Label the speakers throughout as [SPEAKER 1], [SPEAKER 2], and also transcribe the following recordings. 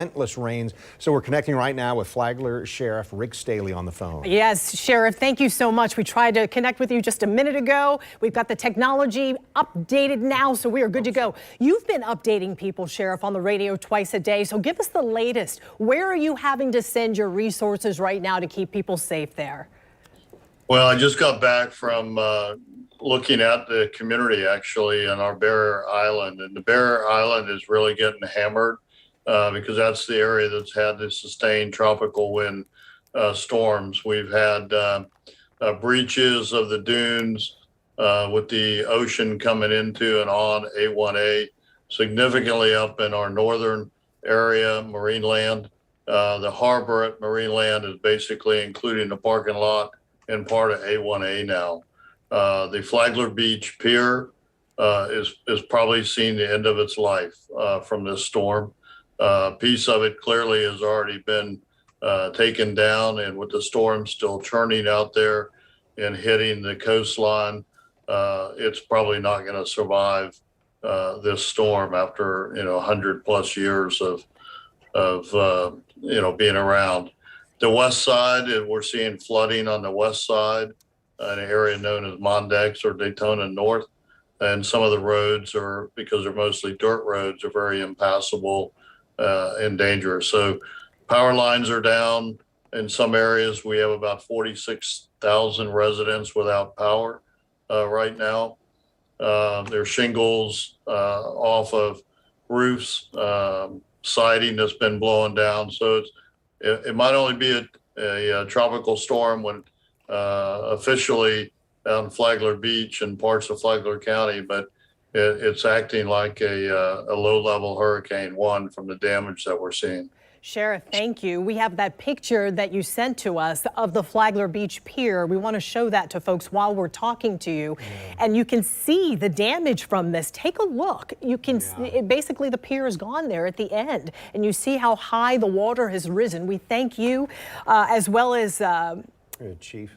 [SPEAKER 1] relentless rains. So we're connecting right now with Flagler Sheriff Rick Staley on the phone.
[SPEAKER 2] Yes, Sheriff, thank you so much. We tried to connect with you just a minute ago. We've got the technology updated now, so we are good to go. You've been updating people, Sheriff, on the radio twice a day. So give us the latest. Where are you having to send your resources right now to keep people safe there?
[SPEAKER 3] Well, I just got back from looking at the community actually on our Barrier Island, and the Barrier Island is really getting hammered because that's the area that's had the sustained tropical wind storms. We've had breaches of the dunes with the ocean coming into and on A1A, significantly up in our northern area, marine land. The harbor at marine land is basically including the parking lot and part of A1A now. The Flagler Beach Pier is probably seeing the end of its life from this storm. A piece of it clearly has already been taken down, and with the storm still churning out there and hitting the coastline, it's probably not going to survive this storm after 100+ years of being around. The west side, we're seeing flooding on the west side, an area known as Mondex or Daytona North. And some of the roads are, because they're mostly dirt roads, are very impassable and dangerous. So power lines are down in some areas. We have about 46,000 residents without power right now. There's shingles off of roofs, siding that's been blowing down. So it might only be a tropical storm when officially down Flagler Beach and parts of Flagler County, but it's acting like a low-level Hurricane 1 from the damage that we're seeing.
[SPEAKER 2] Sheriff, thank you. We have that picture that you sent to us of the Flagler Beach Pier. We want to show that to folks while we're talking to you. And you can see the damage from this. Take a look. You can see, basically the pier is gone there at the end. And you see how high the water has risen. We thank you as well as
[SPEAKER 1] Chief.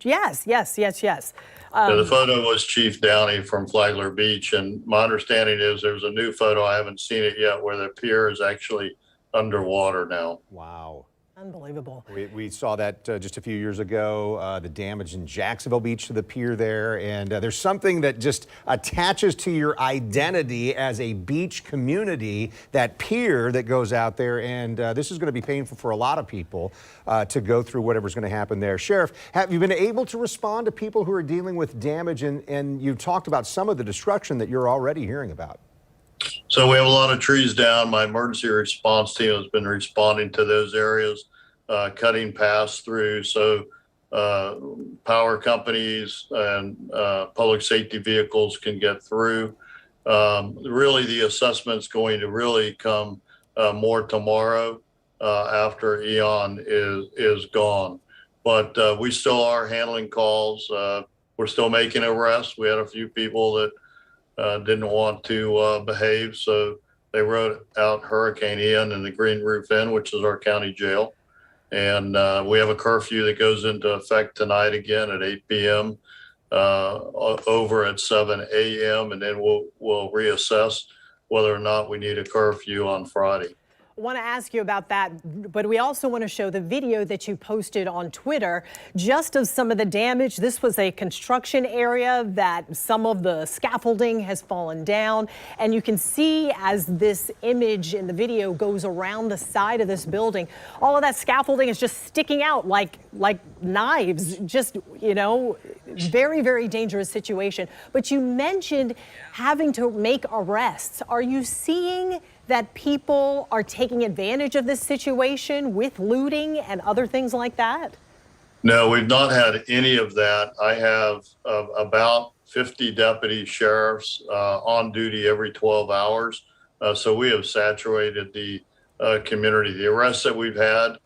[SPEAKER 2] Yes.
[SPEAKER 3] The photo was Chief Downey from Flagler Beach. And my understanding is there's a new photo, I haven't seen it yet, where the pier is actually underwater now.
[SPEAKER 1] Wow.
[SPEAKER 2] Unbelievable.
[SPEAKER 1] We saw that just a few years ago, the damage in Jacksonville Beach to the pier there. And there's something that just attaches to your identity as a beach community, that pier that goes out there. And this is going to be painful for a lot of people to go through whatever's going to happen there. Sheriff, have you been able to respond to people who are dealing with damage? And you've talked about some of the destruction that you're already hearing about.
[SPEAKER 3] So we have a lot of trees down. My emergency response team has been responding to those areas, cutting paths through so power companies and public safety vehicles can get through. Really, the assessment's going to really come more tomorrow after Eon is gone. But we still are handling calls. We're still making arrests. We had a few people that didn't want to behave, so they wrote out Hurricane Ian in the Green Roof Inn, which is our county jail. And we have a curfew that goes into effect tonight again at 8 p.m. Over at 7 a.m. and then we'll reassess whether or not we need a curfew on Friday.
[SPEAKER 2] I want to ask you about that, but we also want to show the video that you posted on Twitter just of some of the damage. This was a construction area that some of the scaffolding has fallen down, and you can see as this image in the video goes around the side of this building, all of that scaffolding is just sticking out like knives. Just, very, very dangerous situation. But you mentioned having to make arrests. Are you seeing that people are taking advantage of this situation with looting and other things like that?
[SPEAKER 3] No, we've not had any of that. I have about 50 deputy sheriffs on duty every 12 hours. So we have saturated the community. The arrests that we've had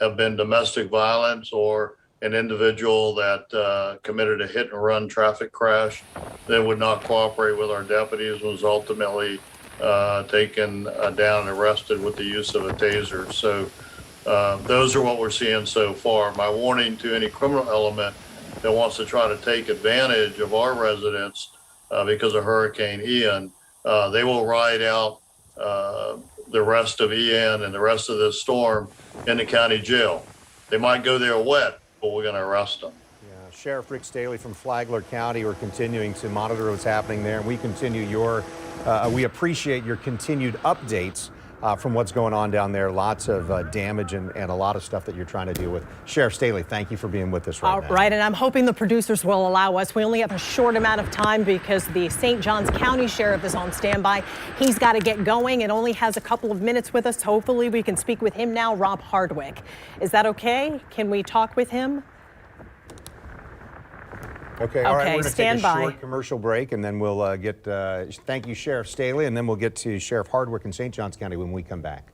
[SPEAKER 3] have been domestic violence or an individual that committed a hit and run traffic crash that would not cooperate with our deputies, was ultimately taken down and arrested with the use of a taser. So those are what we're seeing so far. My warning to any criminal element that wants to try to take advantage of our residents because of Hurricane Ian, they will ride out the rest of Ian and the rest of this storm in the county jail. They might go there wet, but we're going to arrest them.
[SPEAKER 1] Yeah, Sheriff Rick Staley from Flagler County. We're continuing to monitor what's happening there, and we we appreciate your continued updates from what's going on down there. Lots of damage and a lot of stuff that you're trying to deal with. Sheriff Staley, thank you for being with us right now.
[SPEAKER 2] Right, and I'm hoping the producers will allow us. We only have a short amount of time because the St. Johns County Sheriff is on standby. He's got to get going and only has a couple of minutes with us. Hopefully we can speak with him now. Rob Hardwick. Is that okay? Can we talk with him?
[SPEAKER 1] Okay, all right, we're going to take a
[SPEAKER 2] by.
[SPEAKER 1] short commercial break, and then we'll thank you, Sheriff Staley, and then we'll get to Sheriff Hardwick in St. Johns County when we come back.